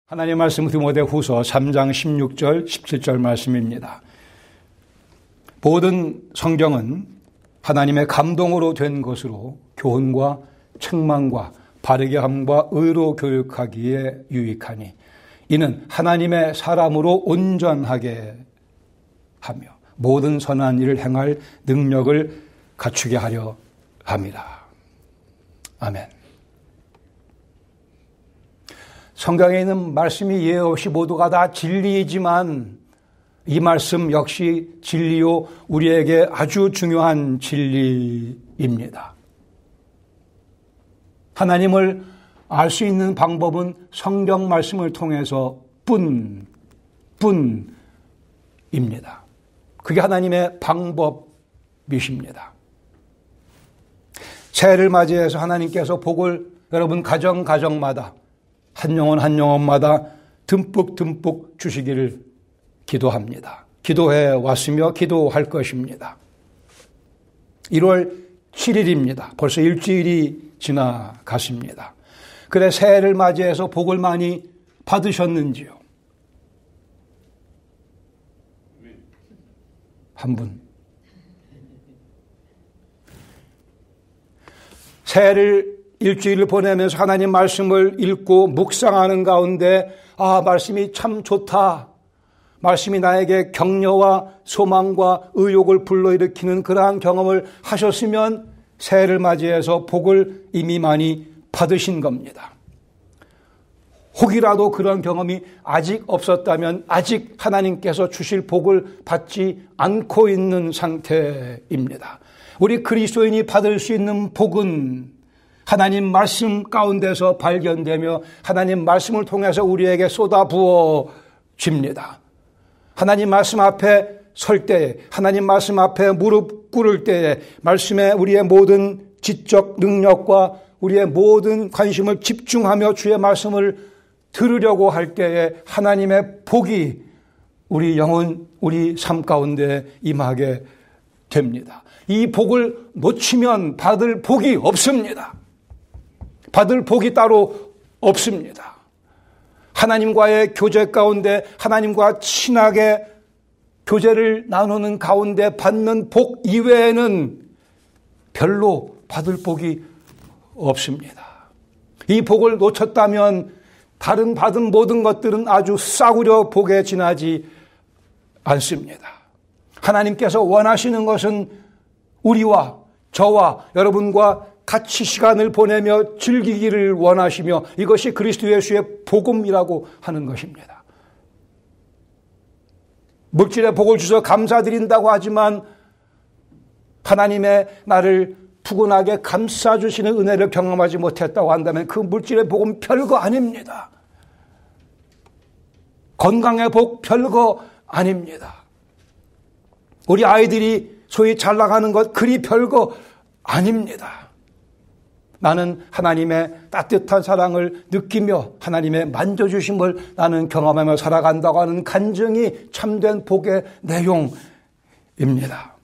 하나님의 말씀 디모데후서 3장 16절 17절 말씀입니다. 모든 성경은 하나님의 감동으로 된 것으로 교훈과 책망과 바르게 함과 의로 교육하기에 유익하니 이는 하나님의 사람으로 온전하게 하며 모든 선한 일을 행할 능력을 갖추게 하려 합니다. 아멘. 성경에 있는 말씀이 예 없이 모두가 다 진리이지만 이 말씀 역시 진리요 우리에게 아주 중요한 진리입니다. 하나님을 알 수 있는 방법은 성경 말씀을 통해서 뿐입니다. 그게 하나님의 방법이십니다. 새해를 맞이해서 하나님께서 복을 여러분 가정마다 한 영혼마다 듬뿍 주시기를 기도합니다. 기도해 왔으며 기도할 것입니다. 1월 7일입니다. 벌써 일주일이 지나갔습니다. 그래 새해를 맞이해서 복을 많이 받으셨는지요? 한 분. 새해를 일주일을 보내면서 하나님 말씀을 읽고 묵상하는 가운데 말씀이 참 좋다. 말씀이 나에게 격려와 소망과 의욕을 불러일으키는 그러한 경험을 하셨으면 새해를 맞이해서 복을 이미 많이 받으신 겁니다. 혹이라도 그런 경험이 아직 없었다면 아직 하나님께서 주실 복을 받지 않고 있는 상태입니다. 우리 그리스도인이 받을 수 있는 복은 하나님 말씀 가운데서 발견되며 하나님 말씀을 통해서 우리에게 쏟아부어집니다. 하나님 말씀 앞에 설 때에, 하나님 말씀 앞에 무릎 꿇을 때에 말씀에 우리의 모든 지적 능력과 우리의 모든 관심을 집중하며 주의 말씀을 들으려고 할 때에 하나님의 복이 우리 영혼, 우리 삶 가운데 임하게 됩니다. 이 복을 놓치면 받을 복이 없습니다. 받을 복이 따로 없습니다. 하나님과의 교제 가운데 하나님과 친하게 교제를 나누는 가운데 받는 복 이외에는 별로 받을 복이 없습니다. 이 복을 놓쳤다면 다른 받은 모든 것들은 아주 싸구려 복에 지나지 않습니다. 하나님께서 원하시는 것은 우리와 저와 여러분과 같이 시간을 보내며 즐기기를 원하시며 이것이 그리스도 예수의 복음이라고 하는 것입니다. 물질의 복을 주셔서 감사드린다고 하지만 하나님의 나를 푸근하게 감싸주시는 은혜를 경험하지 못했다고 한다면 그 물질의 복은 별거 아닙니다. 건강의 복 별거 아닙니다. 우리 아이들이 소위 잘 나가는 것 그리 별거 아닙니다. 나는 하나님의 따뜻한 사랑을 느끼며 하나님의 만져주심을 나는 경험하며 살아간다고 하는 간증이 참된 복의 내용입니다.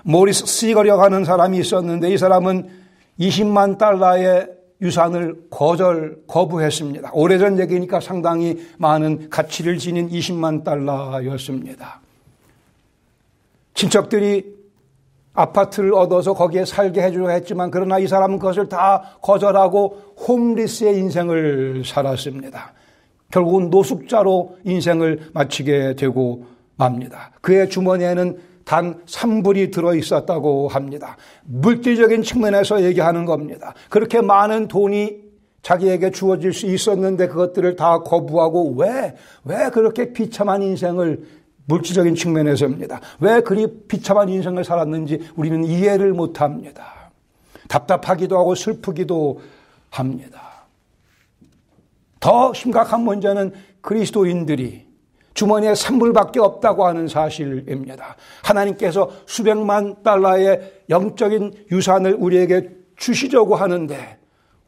모리스 시거리라고 하는 사람이 있었는데 이 사람은 20만 달러의 유산을 거부했습니다. 오래전 얘기니까 상당히 많은 가치를 지닌 20만 달러였습니다. 친척들이 아파트를 얻어서 거기에 살게 해주려고 했지만 그러나 이 사람은 그것을 다 거절하고 홈리스의 인생을 살았습니다. 결국은 노숙자로 인생을 마치게 되고 맙니다. 그의 주머니에는 단 3불이 들어있었다고 합니다. 물질적인 측면에서 얘기하는 겁니다. 그렇게 많은 돈이 자기에게 주어질 수 있었는데 그것들을 다 거부하고 왜 그렇게 비참한 인생을 물질적인 측면에서입니다. 왜 그리 비참한 인생을 살았는지 우리는 이해를 못합니다. 답답하기도 하고 슬프기도 합니다. 더 심각한 문제는 그리스도인들이 주머니에 3불밖에 없다고 하는 사실입니다. 하나님께서 수백만 달러의 영적인 유산을 우리에게 주시려고 하는데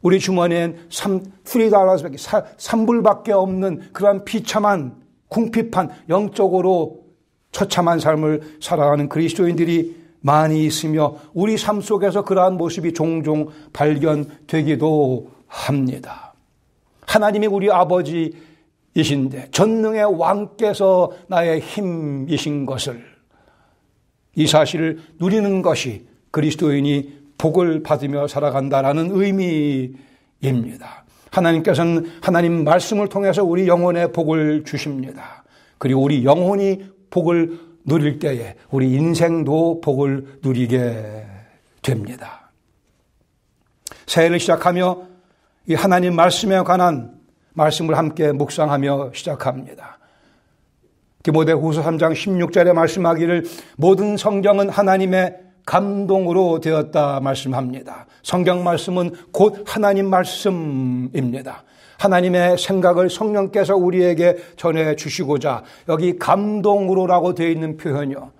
우리 주머니엔 3불밖에 없는 그러한 비참한 궁핍한 영적으로 처참한 삶을 살아가는 그리스도인들이 많이 있으며 우리 삶 속에서 그러한 모습이 종종 발견되기도 합니다. 하나님이 우리 아버지이신데 전능의 왕께서 나의 힘이신 것을, 이 사실을 누리는 것이 그리스도인이 복을 받으며 살아간다라는 의미입니다. 하나님께서는 하나님 말씀을 통해서 우리 영혼에 복을 주십니다. 그리고 우리 영혼이 복을 누릴 때에 우리 인생도 복을 누리게 됩니다. 새해를 시작하며 이 하나님 말씀에 관한 말씀을 함께 묵상하며 시작합니다. 디모데후서 3장 16절에 말씀하기를 모든 성경은 하나님의 감동으로 되었다 말씀합니다. 성경 말씀은 곧 하나님 말씀입니다. 하나님의 생각을 성령께서 우리에게 전해주시고자, 여기 감동으로라고 되어 있는 표현이요,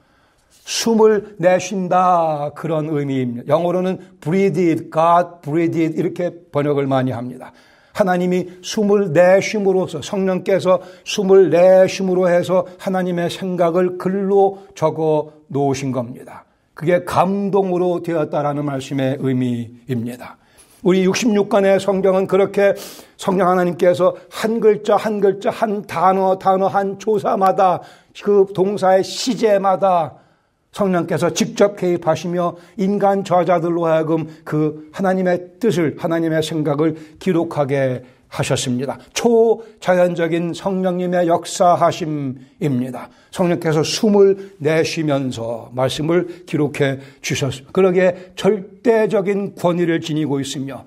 숨을 내쉰다, 그런 의미입니다. 영어로는 breathed, God breathed 이렇게 번역을 많이 합니다. 하나님이 숨을 내쉼으로써, 성령께서 숨을 내쉼으로 해서 하나님의 생각을 글로 적어 놓으신 겁니다. 그게 감동으로 되었다라는 말씀의 의미입니다. 우리 66권의 성경은 그렇게 성령 하나님께서 한 글자 한 글자, 한 단어 한 조사마다, 그 동사의 시제마다 성령께서 직접 개입하시며 인간 저자들로 하여금 그 하나님의 뜻을, 하나님의 생각을 기록하게 하셨습니다. 초자연적인 성령님의 역사하심입니다. 성령께서 숨을 내쉬면서 말씀을 기록해 주셨습니다. 그러기에 절대적인 권위를 지니고 있으며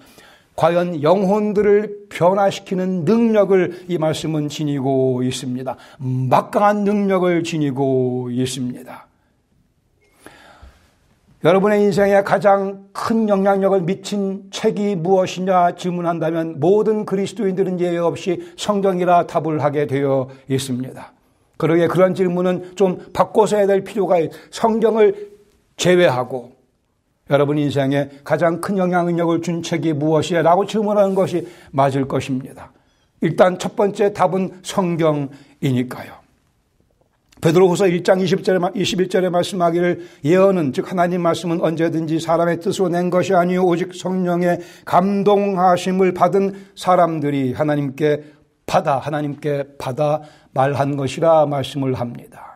과연 영혼들을 변화시키는 능력을 이 말씀은 지니고 있습니다. 막강한 능력을 지니고 있습니다. 여러분의 인생에 가장 큰 영향력을 미친 책이 무엇이냐 질문한다면 모든 그리스도인들은 예외 없이 성경이라 답을 하게 되어 있습니다. 그러기에 그런 질문은 좀 바꿔서 해야 될 필요가 있어요. 성경을 제외하고 여러분 인생에 가장 큰 영향력을 준 책이 무엇이야? 라고 질문하는 것이 맞을 것입니다. 일단 첫 번째 답은 성경이니까요. 베드로후서 1장 21절에 말씀하기를 예언은, 즉 하나님 말씀은 언제든지 사람의 뜻으로 낸 것이 아니요 오직 성령의 감동하심을 받은 사람들이 하나님께 받아 말한 것이라 말씀을 합니다.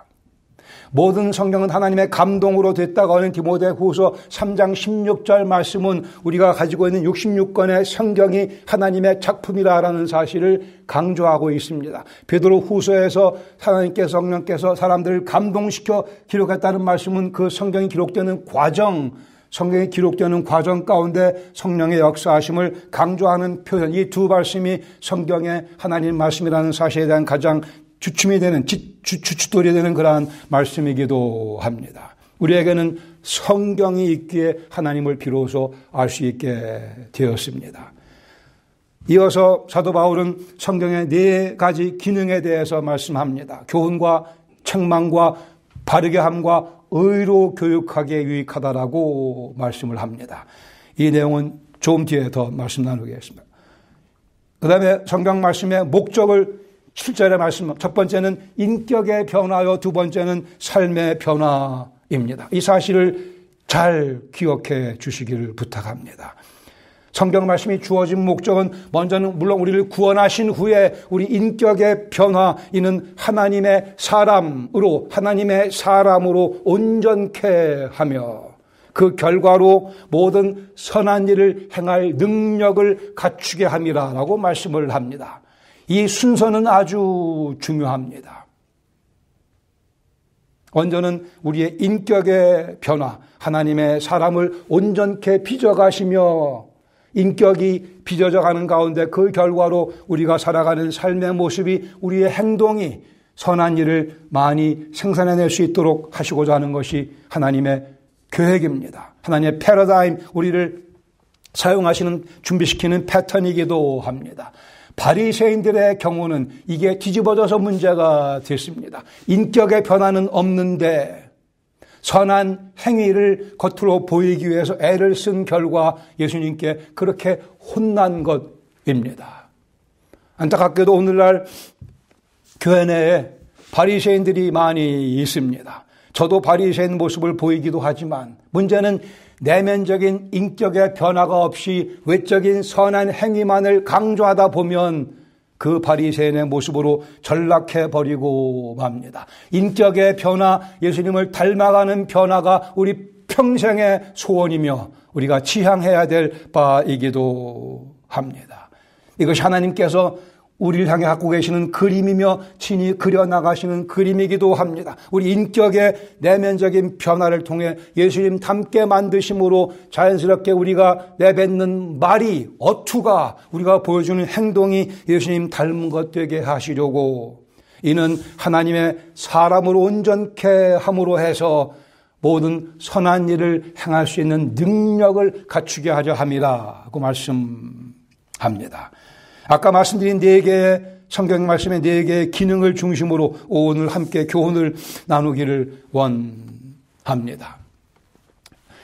모든 성경은 하나님의 감동으로 됐다고 하는 디모데후서 3장 16절 말씀은 우리가 가지고 있는 66권의 성경이 하나님의 작품이라는 사실을 강조하고 있습니다. 베드로후서에서 하나님께서, 성령께서 사람들을 감동시켜 기록했다는 말씀은 그 성경이 기록되는 과정, 성경이 기록되는 과정 가운데 성령의 역사하심을 강조하는 표현, 이 두 말씀이 성경의 하나님 말씀이라는 사실에 대한 가장 주춤이 되는, 주춧돌이 되는 그러한 말씀이기도 합니다. 우리에게는 성경이 있기에 하나님을 비로소 알 수 있게 되었습니다. 이어서 사도 바울은 성경의 4가지 기능에 대해서 말씀합니다. 교훈과 책망과 바르게 함과 의로 교육하기에 유익하다라고 말씀을 합니다. 이 내용은 좀 뒤에 더 말씀 나누겠습니다. 그 다음에 성경 말씀의 목적을 7절의 말씀, 첫 번째는 인격의 변화요, 두 번째는 삶의 변화입니다. 이 사실을 잘 기억해 주시기를 부탁합니다. 성경 말씀이 주어진 목적은 먼저는 물론 우리를 구원하신 후에 우리 인격의 변화, 이는 하나님의 사람으로 온전케 하며 그 결과로 모든 선한 일을 행할 능력을 갖추게 함이라라고 말씀을 합니다. 이 순서는 아주 중요합니다. 먼저는 우리의 인격의 변화, 하나님의 사람을 온전케 빚어가시며 인격이 빚어져 가는 가운데 그 결과로 우리가 살아가는 삶의 모습이, 우리의 행동이 선한 일을 많이 생산해낼 수 있도록 하시고자 하는 것이 하나님의 계획입니다. 하나님의 패러다임, 우리를 사용하시는, 준비시키는 패턴이기도 합니다. 바리새인들의 경우는 이게 뒤집어져서 문제가 됐습니다. 인격의 변화는 없는데 선한 행위를 겉으로 보이기 위해서 애를 쓴 결과 예수님께 그렇게 혼난 것입니다. 안타깝게도 오늘날 교회 내에 바리새인들이 많이 있습니다. 저도 바리새인 모습을 보이기도 하지만 문제는 내면적인 인격의 변화가 없이 외적인 선한 행위만을 강조하다 보면 그 바리새인의 모습으로 전락해버리고 맙니다. 인격의 변화, 예수님을 닮아가는 변화가 우리 평생의 소원이며 우리가 지향해야 될 바이기도 합니다. 이것이 하나님께서 우리를 향해 갖고 계시는 그림이며 친히 그려나가시는 그림이기도 합니다. 우리 인격의 내면적인 변화를 통해 예수님 닮게 만드심으로 자연스럽게 우리가 내뱉는 말이, 어투가, 우리가 보여주는 행동이 예수님 닮은 것 되게 하시려고, 이는 하나님의 사람으로 온전케 함으로 해서 모든 선한 일을 행할 수 있는 능력을 갖추게 하려 함이라고 말씀합니다. 아까 말씀드린 4개의 성경 말씀의 4개의 기능을 중심으로 오늘 함께 교훈을 나누기를 원합니다.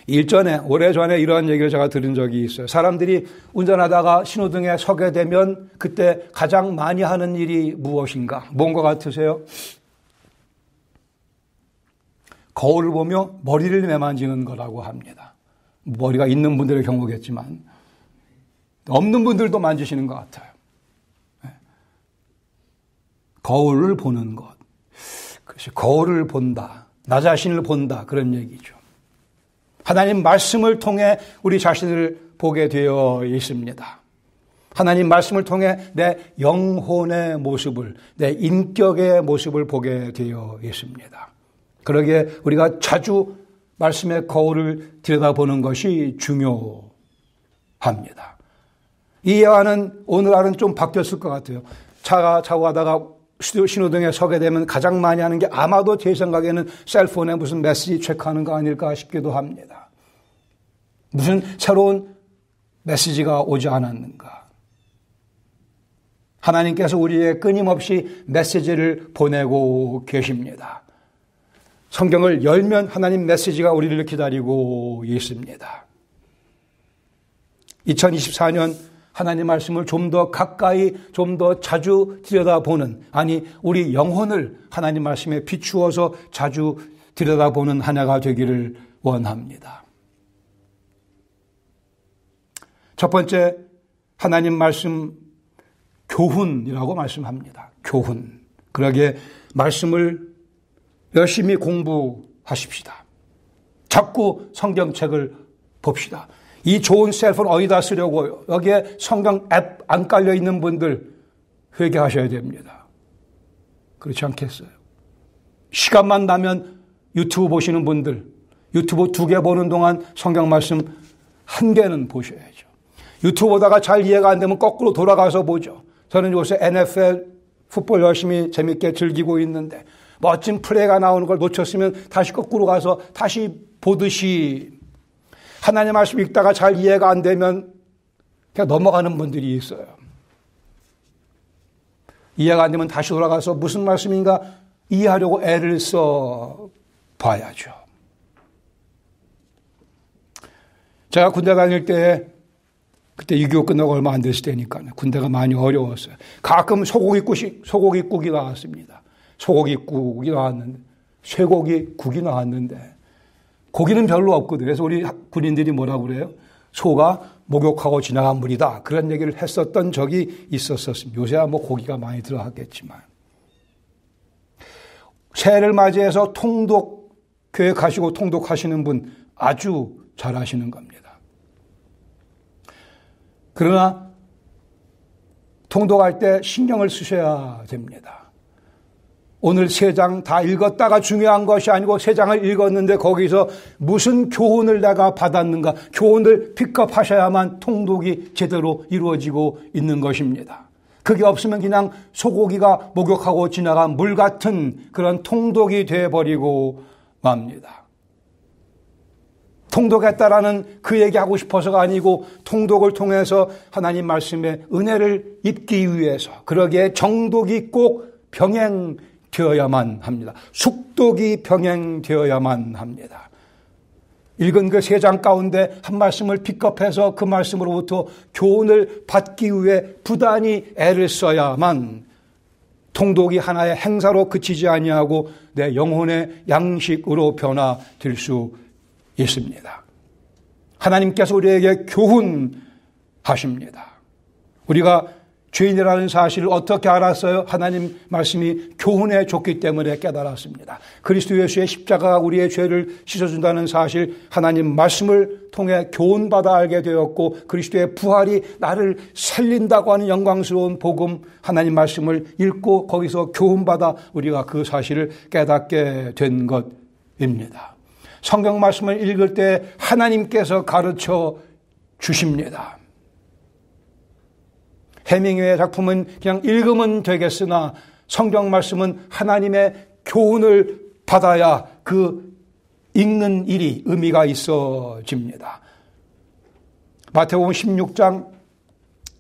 일전에, 오래전에 이러한 얘기를 제가 들은 적이 있어요. 사람들이 운전하다가 신호등에 서게 되면 그때 가장 많이 하는 일이 무엇인가? 뭔 것 같으세요? 거울을 보며 머리를 매만지는 거라고 합니다. 머리가 있는 분들의 경우겠지만 없는 분들도 만지시는 것 같아요. 거울을 보는 것. 그래서 거울을 본다. 나 자신을 본다. 그런 얘기죠. 하나님 말씀을 통해 우리 자신을 보게 되어 있습니다. 하나님 말씀을 통해 내 영혼의 모습을, 내 인격의 모습을 보게 되어 있습니다. 그러기에 우리가 자주 말씀의 거울을 들여다보는 것이 중요합니다. 이 예화는 오늘날은 좀 바뀌었을 것 같아요. 차가 타고 가다가 신호등에 서게 되면 가장 많이 하는 게 아마도 제 생각에는 셀폰에 무슨 메시지 체크하는 거 아닐까 싶기도 합니다. 무슨 새로운 메시지가 오지 않았는가. 하나님께서 우리에게 끊임없이 메시지를 보내고 계십니다. 성경을 열면 하나님 메시지가 우리를 기다리고 있습니다. 2024년 하나님 말씀을 좀 더 가까이, 좀 더 자주 들여다보는, 아니 우리 영혼을 하나님 말씀에 비추어서 자주 들여다보는 한 해가 되기를 원합니다. 첫 번째, 하나님 말씀 교훈이라고 말씀합니다. 교훈. 그러기에 말씀을 열심히 공부하십시다. 자꾸 성경책을 봅시다. 이 좋은 셀폰 어디다 쓰려고요? 여기에 성경 앱 안 깔려 있는 분들 회개하셔야 됩니다. 그렇지 않겠어요? 시간만 나면 유튜브 보시는 분들, 유튜브 2개 보는 동안 성경 말씀 1개는 보셔야죠. 유튜브 보다가 잘 이해가 안 되면 거꾸로 돌아가서 보죠. 저는 요새 NFL 풋볼 열심히 재밌게 즐기고 있는데 멋진 플레이가 나오는 걸 놓쳤으면 다시 거꾸로 가서 다시 보듯이, 하나님 말씀 읽다가 잘 이해가 안 되면 그냥 넘어가는 분들이 있어요. 이해가 안 되면 다시 돌아가서 무슨 말씀인가 이해하려고 애를 써 봐야죠. 제가 군대 다닐 때, 그때 6.25 끝나고 얼마 안 됐을 때니까 군대가 많이 어려웠어요. 가끔 소고기국이 나왔습니다. 소고기국이 나왔는데, 쇠고기국이 나왔는데 고기는 별로 없거든요. 그래서 우리 군인들이 뭐라고 그래요? 소가 목욕하고 지나간 물이다. 그런 얘기를 했었던 적이 있었습니다. 요새야 뭐 고기가 많이 들어갔겠지만. 새해를 맞이해서 통독, 교회 가시고 통독하시는 분 아주 잘하시는 겁니다. 그러나 통독할 때 신경을 쓰셔야 됩니다. 오늘 3장 다 읽었다가 중요한 것이 아니고 3장을 읽었는데 거기서 무슨 교훈을 내가 받았는가, 교훈을 픽업하셔야만 통독이 제대로 이루어지고 있는 것입니다. 그게 없으면 그냥 소고기가 목욕하고 지나간 물 같은 그런 통독이 되어버리고 맙니다. 통독했다라는 그 얘기하고 싶어서가 아니고 통독을 통해서 하나님 말씀의 은혜를 입기 위해서, 그러기에 정독이 꼭 병행되어야만 합니다. 숙독이 병행되어야만 합니다. 읽은 그 3장 가운데 한 말씀을 픽업해서 그 말씀으로부터 교훈을 받기 위해 부단히 애를 써야만 통독이 하나의 행사로 그치지 아니하고 내 영혼의 양식으로 변화될 수 있습니다. 하나님께서 우리에게 교훈하십니다. 우리가 죄인이라는 사실을 어떻게 알았어요? 하나님 말씀이 교훈해 줬기 때문에 깨달았습니다. 그리스도 예수의 십자가가 우리의 죄를 씻어준다는 사실, 하나님 말씀을 통해 교훈받아 알게 되었고, 그리스도의 부활이 나를 살린다고 하는 영광스러운 복음, 하나님 말씀을 읽고 거기서 교훈받아 우리가 그 사실을 깨닫게 된 것입니다. 성경 말씀을 읽을 때 하나님께서 가르쳐 주십니다. 해밍웨이의 작품은 그냥 읽으면 되겠으나 성경 말씀은 하나님의 교훈을 받아야 그 읽는 일이 의미가 있어집니다. 마태복음 16장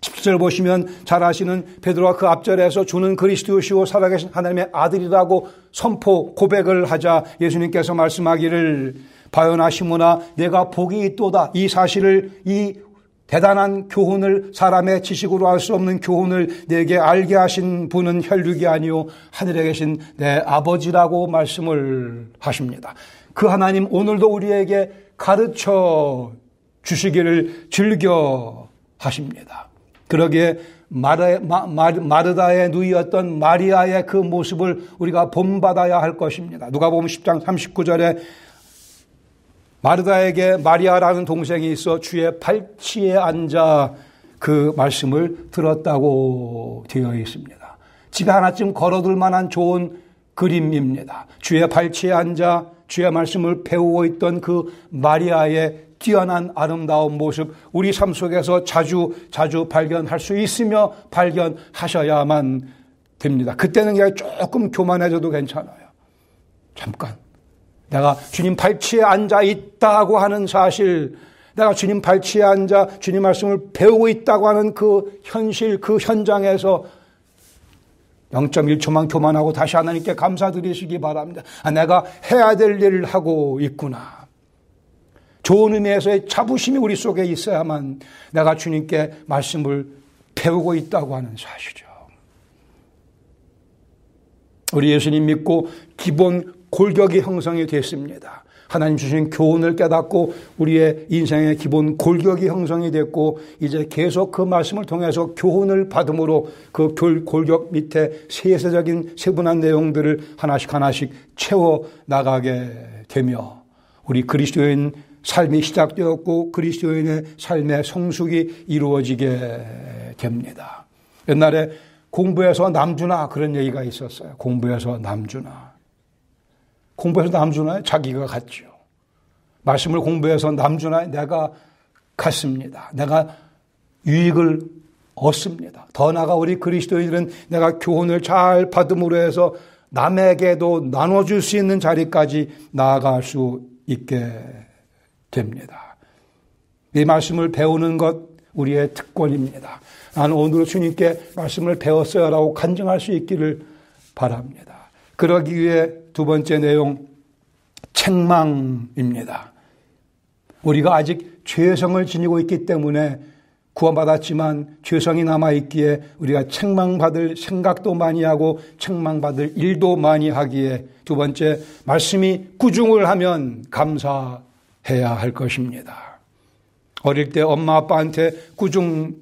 17절 보시면 잘 아시는 베드로가 그 앞절에서 주는 그리스도시오 살아계신 하나님의 아들이라고 선포 고백을 하자 예수님께서 말씀하기를 바요나 시므나 내가 복이 있도다. 이 사실을, 이 대단한 교훈을, 사람의 지식으로 알 수 없는 교훈을 내게 알게 하신 분은 혈육이 아니요 하늘에 계신 내 아버지라고 말씀을 하십니다. 그 하나님 오늘도 우리에게 가르쳐 주시기를 즐겨 하십니다. 그러기에 마르다의 누이였던 마리아의 그 모습을 우리가 본받아야 할 것입니다. 누가복음 10장 39절에 마르다에게 마리아라는 동생이 있어 주의 발치에 앉아 그 말씀을 들었다고 되어 있습니다. 집에 하나쯤 걸어둘 만한 좋은 그림입니다. 주의 발치에 앉아 주의 말씀을 배우고 있던 그 마리아의 뛰어난 아름다운 모습, 우리 삶 속에서 자주 발견할 수 있으며 발견하셔야만 됩니다. 그때는 그냥 조금 교만해져도 괜찮아요. 잠깐. 내가 주님 발치에 앉아 있다고 하는 사실, 내가 주님 발치에 앉아 주님 말씀을 배우고 있다고 하는 그 현실, 그 현장에서 0.1초만 교만하고 다시 하나님께 감사드리시기 바랍니다. 내가 해야 될 일을 하고 있구나. 좋은 의미에서의 자부심이 우리 속에 있어야만 내가 주님께 말씀을 배우고 있다고 하는 사실이죠. 우리 예수님 믿고 기본 골격이 형성이 됐습니다. 하나님 주신 교훈을 깨닫고 우리의 인생의 기본 골격이 형성이 됐고 이제 계속 그 말씀을 통해서 교훈을 받음으로 그 골격 밑에 세세적인 세분한 내용들을 하나씩 채워 나가게 되며 우리 그리스도인 삶이 시작되었고 그리스도인의 삶의 성숙이 이루어지게 됩니다. 옛날에 공부해서 남주나 그런 얘기가 있었어요. 공부해서 남주나. 공부해서 남주나에 자기가 갔죠. 말씀을 공부해서 남주나에 내가 갔습니다. 내가 유익을 얻습니다. 더 나아가 우리 그리스도인들은 내가 교훈을 잘 받음으로 해서 남에게도 나눠줄 수 있는 자리까지 나아갈 수 있게 됩니다. 이 말씀을 배우는 것 우리의 특권입니다. 나는 오늘 주님께 말씀을 배웠어요라고 간증할 수 있기를 바랍니다. 그러기 위해 두 번째 내용, 책망입니다. 우리가 아직 죄성을 지니고 있기 때문에 구원받았지만 죄성이 남아있기에 우리가 책망받을 생각도 많이 하고 책망받을 일도 많이 하기에 두 번째, 말씀이 꾸중을 하면 감사해야 할 것입니다. 어릴 때 엄마 아빠한테 꾸중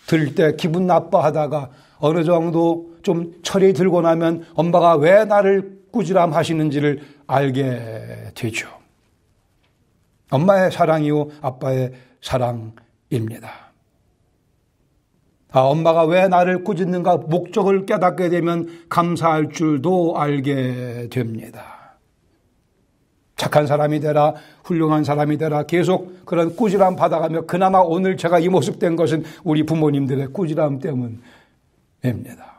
들을 때 기분 나빠하다가 어느 정도 좀 철이 들고 나면 엄마가 왜 나를 꾸지람 하시는지를 알게 되죠. 엄마의 사랑이요 아빠의 사랑입니다. 엄마가 왜 나를 꾸짖는가 목적을 깨닫게 되면 감사할 줄도 알게 됩니다. 착한 사람이 되라, 훌륭한 사람이 되라, 계속 그런 꾸지람 받아가며 그나마 오늘 제가 이 모습 된 것은 우리 부모님들의 꾸지람 때문입니다.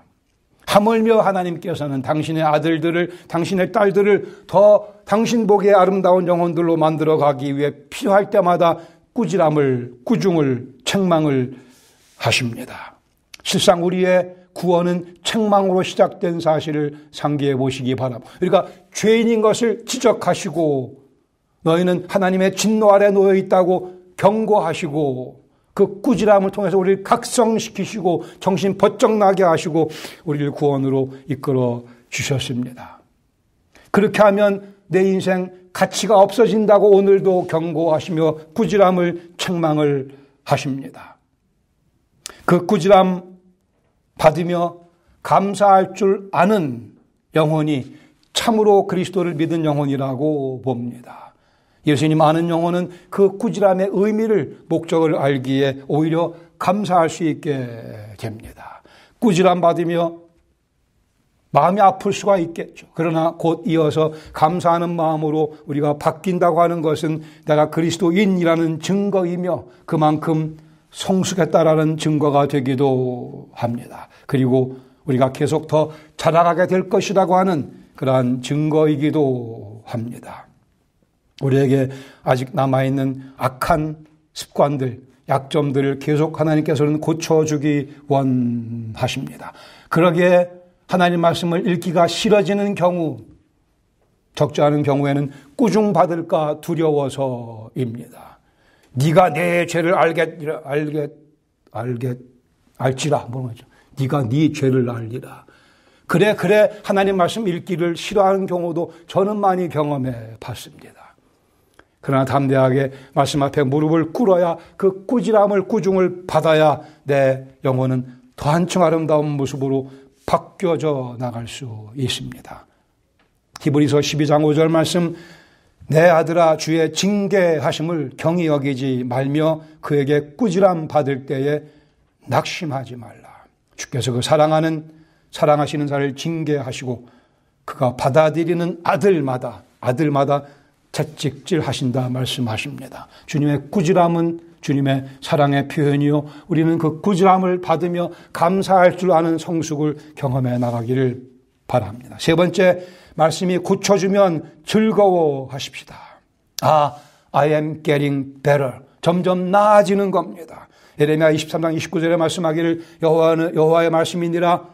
하물며 하나님께서는 당신의 아들들을, 당신의 딸들을 더 당신 보기에 아름다운 영혼들로 만들어가기 위해 필요할 때마다 꾸지람을, 꾸중을, 책망을 하십니다. 실상 우리의 구원은 책망으로 시작된 사실을 상기해 보시기 바랍니다. 그러니까 죄인인 것을 지적하시고 너희는 하나님의 진노 아래 놓여 있다고 경고하시고 그 꾸지람을 통해서 우리를 각성시키시고 정신 번쩍 나게 하시고 우리를 구원으로 이끌어 주셨습니다. 그렇게 하면 내 인생 가치가 없어진다고 오늘도 경고하시며 꾸지람을 책망을 하십니다. 그 꾸지람 받으며 감사할 줄 아는 영혼이 참으로 그리스도를 믿은 영혼이라고 봅니다. 예수님 아는 영혼은 그 꾸지람의 의미를, 목적을 알기에 오히려 감사할 수 있게 됩니다. 꾸지람 받으며 마음이 아플 수가 있겠죠. 그러나 곧 이어서 감사하는 마음으로 우리가 바뀐다고 하는 것은 내가 그리스도인이라는 증거이며 그만큼 성숙했다라는 증거가 되기도 합니다. 그리고 우리가 계속 더 자라가게 될 것이라고 하는 그러한 증거이기도 합니다. 우리에게 아직 남아있는 악한 습관들, 약점들을 계속 하나님께서는 고쳐주기 원하십니다. 그러기에 하나님 말씀을 읽기가 싫어지는 경우, 적지 않은 경우에는 꾸중받을까 두려워서입니다. 네가 내 죄를 알지라. 뭐는 거죠? 네가 네 죄를 알리라. 그래 하나님 말씀 읽기를 싫어하는 경우도 저는 많이 경험해 봤습니다. 그러나 담대하게 말씀 앞에 무릎을 꿇어야 그 꾸중을 받아야 내 영혼은 더 한층 아름다운 모습으로 바뀌어져 나갈 수 있습니다. 히브리서 12장 5절 말씀, 내 아들아 주의 징계하심을 경히 여기지 말며 그에게 꾸지람 받을 때에 낙심하지 말라. 주께서 그 사랑하시는 자를 징계하시고 그가 받아들이는 아들마다 채찍질하신다 말씀하십니다. 주님의 꾸지람은 주님의 사랑의 표현이요, 우리는 그 꾸지람을 받으며 감사할 줄 아는 성숙을 경험해 나가기를 바랍니다. 세 번째, 말씀이 고쳐주면 즐거워하십시다. I am getting better. 점점 나아지는 겁니다. 예레미야 23장 29절에 말씀하기를 여호와의 말씀이니라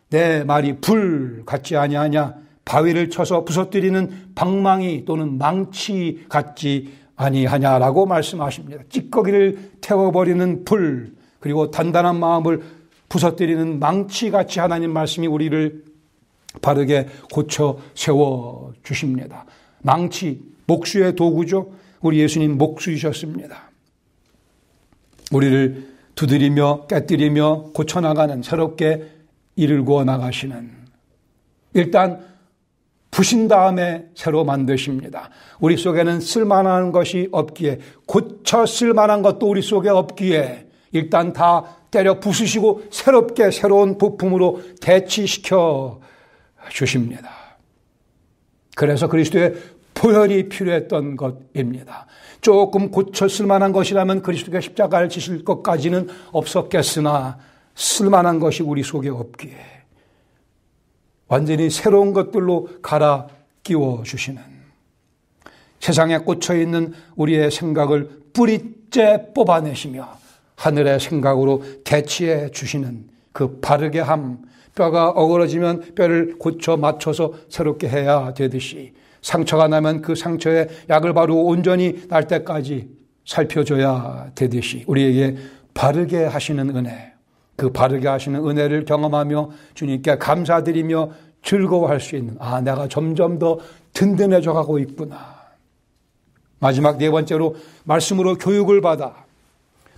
내 말이 불 같지 아니하냐, 바위를 쳐서 부서뜨리는 방망이 또는 망치 같지 아니하냐라고 말씀하십니다. 찌꺼기를 태워버리는 불, 그리고 단단한 마음을 부서뜨리는 망치같이 하나님 말씀이 우리를 바르게 고쳐 세워주십니다. 망치, 목수의 도구죠. 우리 예수님 목수이셨습니다. 우리를 두드리며 깨뜨리며 고쳐나가는, 새롭게 이끌고 나가시는, 일단 부신 다음에 새로 만드십니다. 우리 속에는 쓸만한 것이 없기에, 고쳐 쓸만한 것도 우리 속에 없기에 일단 다 때려 부수시고 새롭게 새로운 부품으로 대치시켜 주십니다. 그래서 그리스도의 보혈이 필요했던 것입니다. 조금 고쳐 쓸만한 것이라면 그리스도가 십자가를 지실 것까지는 없었겠으나 쓸만한 것이 우리 속에 없기에 완전히 새로운 것들로 갈아 끼워주시는, 세상에 꽂혀있는 우리의 생각을 뿌리째 뽑아내시며 하늘의 생각으로 대치해 주시는 그 바르게 함, 뼈가 어그러지면 뼈를 고쳐 맞춰서 새롭게 해야 되듯이, 상처가 나면 그 상처에 약을 바르고 온전히 날 때까지 살펴줘야 되듯이 우리에게 바르게 하시는 은혜, 그 바르게 하시는 은혜를 경험하며 주님께 감사드리며 즐거워할 수 있는, 내가 점점 더 든든해져 가고 있구나. 마지막 네 번째로 말씀으로 교육을 받아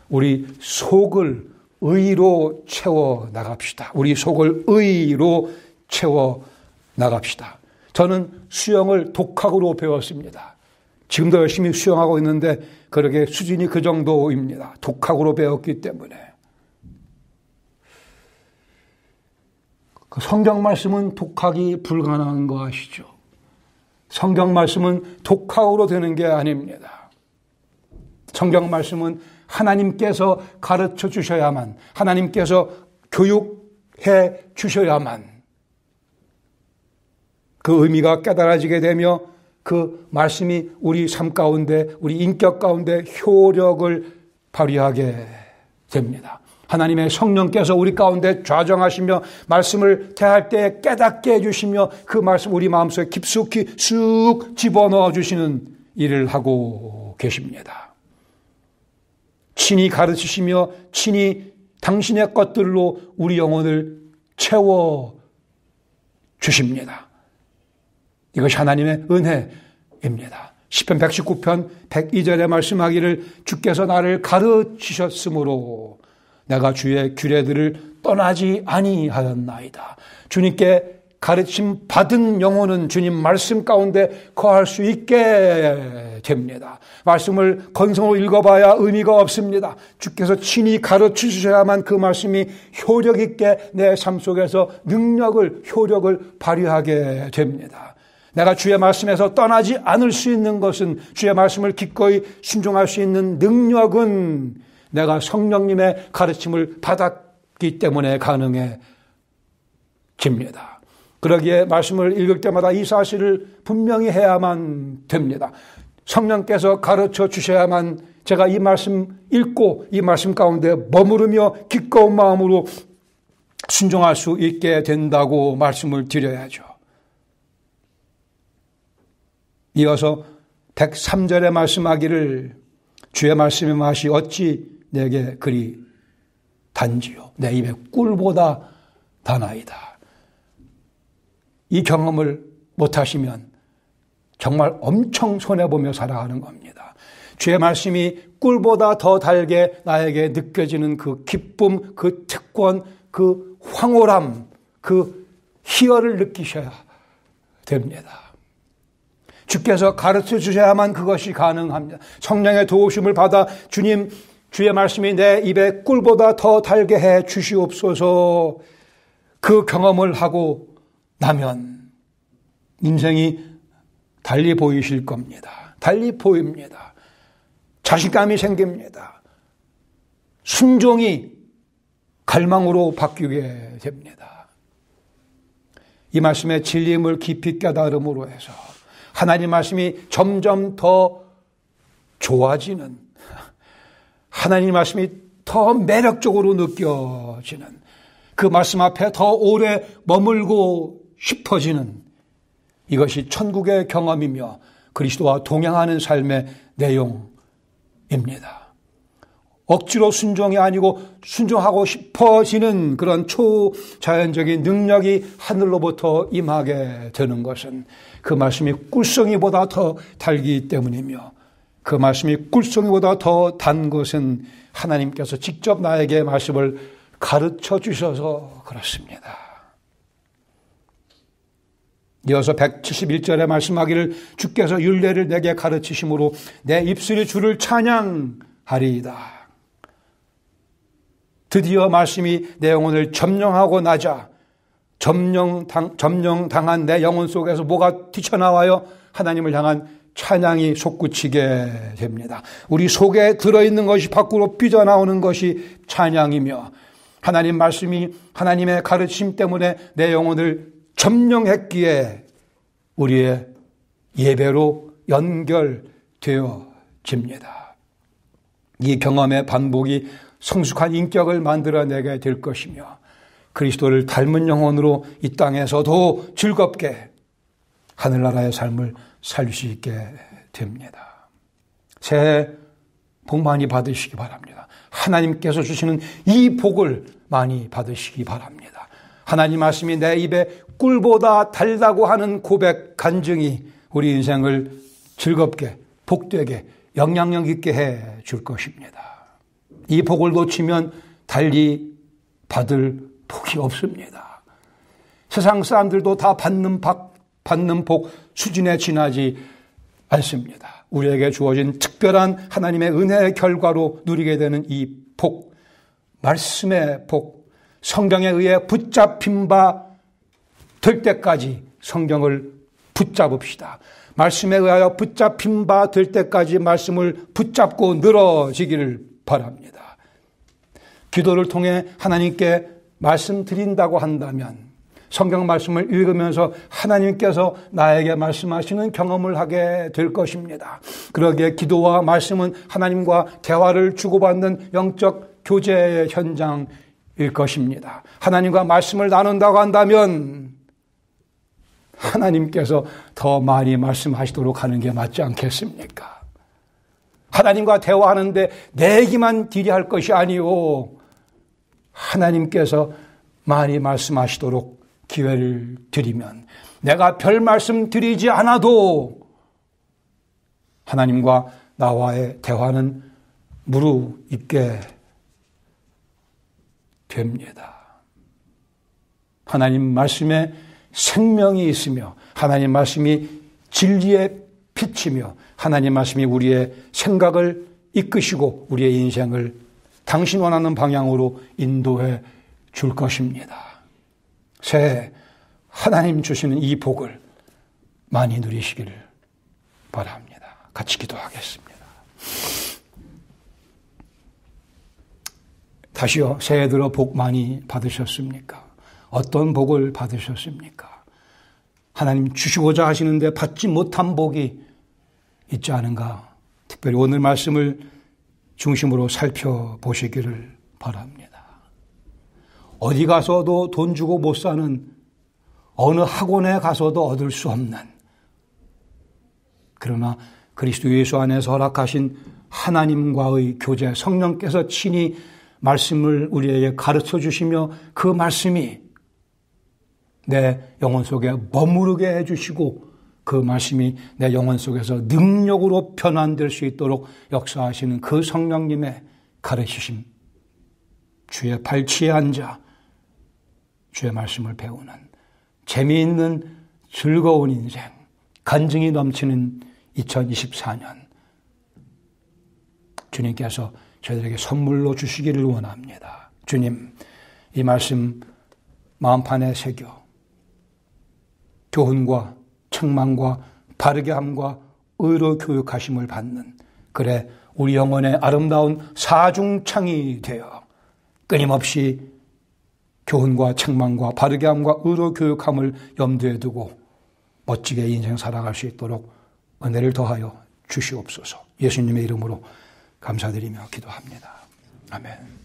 우리 속을 의로 채워 나갑시다. 우리 속을 의로 채워 나갑시다. 저는 수영을 독학으로 배웠습니다. 지금도 열심히 수영하고 있는데 그러게 수준이 그 정도입니다. 독학으로 배웠기 때문에. 성경 말씀은 독학이 불가능한 거 아시죠? 성경 말씀은 독학으로 되는 게 아닙니다. 성경 말씀은 하나님께서 가르쳐 주셔야만, 하나님께서 교육해 주셔야만 그 의미가 깨달아지게 되며 그 말씀이 우리 삶 가운데, 우리 인격 가운데 효력을 발휘하게 됩니다. 하나님의 성령께서 우리 가운데 좌정하시며 말씀을 대할 때 깨닫게 해주시며 그 말씀 우리 마음속에 깊숙이 쑥 집어넣어 주시는 일을 하고 계십니다. 친히 가르치시며 친히 당신의 것들로 우리 영혼을 채워 주십니다. 이것이 하나님의 은혜입니다. 시편 119편 102절에 말씀하기를 주께서 나를 가르치셨으므로 내가 주의 규례들을 떠나지 아니하였나이다. 주님께 가르침 받은 영혼은 주님 말씀 가운데 거할 수 있게 됩니다. 말씀을 건성으로 읽어봐야 의미가 없습니다. 주께서 친히 가르쳐 주셔야만 그 말씀이 효력 있게 내 삶 속에서 효력을 발휘하게 됩니다. 내가 주의 말씀에서 떠나지 않을 수 있는 것은, 주의 말씀을 기꺼이 순종할 수 있는 능력은 내가 성령님의 가르침을 받았기 때문에 가능해집니다. 그러기에 말씀을 읽을 때마다 이 사실을 분명히 해야만 됩니다. 성령께서 가르쳐 주셔야만 제가 이 말씀 읽고 이 말씀 가운데 머무르며 기꺼운 마음으로 순종할 수 있게 된다고 말씀을 드려야죠. 이어서 103절에 말씀하기를 주의 말씀의 맛이 어찌 내게 그리 단지요. 내 입에 꿀보다 다나이다. 이 경험을 못하시면 정말 엄청 손해보며 살아가는 겁니다. 주의 말씀이 꿀보다 더 달게 나에게 느껴지는 그 기쁨, 그 특권, 그 황홀함, 그 희열을 느끼셔야 됩니다. 주께서 가르쳐 주셔야만 그것이 가능합니다. 성령의 도우심을 받아 주의 말씀이 내 입에 꿀보다 더 달게 해 주시옵소서. 그 경험을 하고 나면 인생이 달리 보이실 겁니다. 달리 보입니다. 자신감이 생깁니다. 순종이 갈망으로 바뀌게 됩니다. 이 말씀의 진리임을 깊이 깨달음으로 해서 하나님 말씀이 점점 더 좋아지는, 하나님 말씀이 더 매력적으로 느껴지는, 그 말씀 앞에 더 오래 머물고 싶어지는, 이것이 천국의 경험이며 그리스도와 동행하는 삶의 내용입니다. 억지로 순종이 아니고 순종하고 싶어지는 그런 초자연적인 능력이 하늘로부터 임하게 되는 것은 그 말씀이 꿀송이보다 더 달기 때문이며, 그 말씀이 꿀송이보다 더 단 것은 하나님께서 직접 나에게 말씀을 가르쳐 주셔서 그렇습니다. 이어서 171절에 말씀하기를 주께서 율례를 내게 가르치심으로 내 입술이 주를 찬양하리이다. 드디어 말씀이 내 영혼을 점령하고 나자 점령당한 내 영혼 속에서 뭐가 튀쳐나와요? 하나님을 향한 찬양이 솟구치게 됩니다. 우리 속에 들어있는 것이 밖으로 삐져나오는 것이 찬양이며, 하나님 말씀이 하나님의 가르침 때문에 내 영혼을 점령했기에 우리의 예배로 연결되어집니다. 이 경험의 반복이 성숙한 인격을 만들어내게 될 것이며, 그리스도를 닮은 영혼으로 이 땅에서도 즐겁게 하늘나라의 삶을 살 수 있게 됩니다. 새해 복 많이 받으시기 바랍니다. 하나님께서 주시는 이 복을 많이 받으시기 바랍니다. 하나님 말씀이 내 입에 꿀보다 달다고 하는 고백, 간증이 우리 인생을 즐겁게, 복되게, 영향력 있게 해 줄 것입니다. 이 복을 놓치면 달리 받을 복이 없습니다. 세상 사람들도 다 받는 복 수준에 지나지 않습니다. 우리에게 주어진 특별한 하나님의 은혜의 결과로 누리게 되는 이 복, 말씀의 복, 성경에 의해 붙잡힌 바 될 때까지 성경을 붙잡읍시다. 말씀에 의하여 붙잡힌 바 될 때까지 말씀을 붙잡고 늘어지기를 바랍니다. 기도를 통해 하나님께 말씀드린다고 한다면 성경 말씀을 읽으면서 하나님께서 나에게 말씀하시는 경험을 하게 될 것입니다. 그러기에 기도와 말씀은 하나님과 대화를 주고받는 영적 교제의 현장일 것입니다. 하나님과 말씀을 나눈다고 한다면 하나님께서 더 많이 말씀하시도록 하는 게 맞지 않겠습니까? 하나님과 대화하는데 내 얘기만 딜이할 것이 아니오, 하나님께서 많이 말씀하시도록 기회를 드리면 내가 별 말씀 드리지 않아도 하나님과 나와의 대화는 무르익게 됩니다. 하나님 말씀에 생명이 있으며 하나님 말씀이 진리의 빛이며 하나님 말씀이 우리의 생각을 이끄시고 우리의 인생을 당신 원하는 방향으로 인도해 줄 것입니다. 새해 하나님 주시는 이 복을 많이 누리시기를 바랍니다. 같이 기도하겠습니다. 다시요, 새해 들어 복 많이 받으셨습니까? 어떤 복을 받으셨습니까? 하나님 주시고자 하시는데 받지 못한 복이 있지 않은가? 특별히 오늘 말씀을 중심으로 살펴보시기를 바랍니다. 어디 가서도 돈 주고 못 사는, 어느 학원에 가서도 얻을 수 없는, 그러나 그리스도 예수 안에서 허락하신 하나님과의 교제, 성령께서 친히 말씀을 우리에게 가르쳐 주시며 그 말씀이 내 영혼 속에 머무르게 해주시고 그 말씀이 내 영혼 속에서 능력으로 변환될 수 있도록 역사하시는 그 성령님의 가르치심, 주의 발치에 앉아 주의 말씀을 배우는 재미있는 즐거운 인생, 간증이 넘치는 2024년 주님께서 저희들에게 선물로 주시기를 원합니다. 주님, 이 말씀 마음판에 새겨 교훈과 책망과 바르게 함과 의로 교육하심을 받는, 그래 우리 영혼의 아름다운 사중창이 되어 끊임없이 교훈과 책망과 바르게 함과 의로 교육함을 염두에 두고 멋지게 인생 살아갈 수 있도록 은혜를 더하여 주시옵소서. 예수님의 이름으로 감사드리며 기도합니다. 아멘.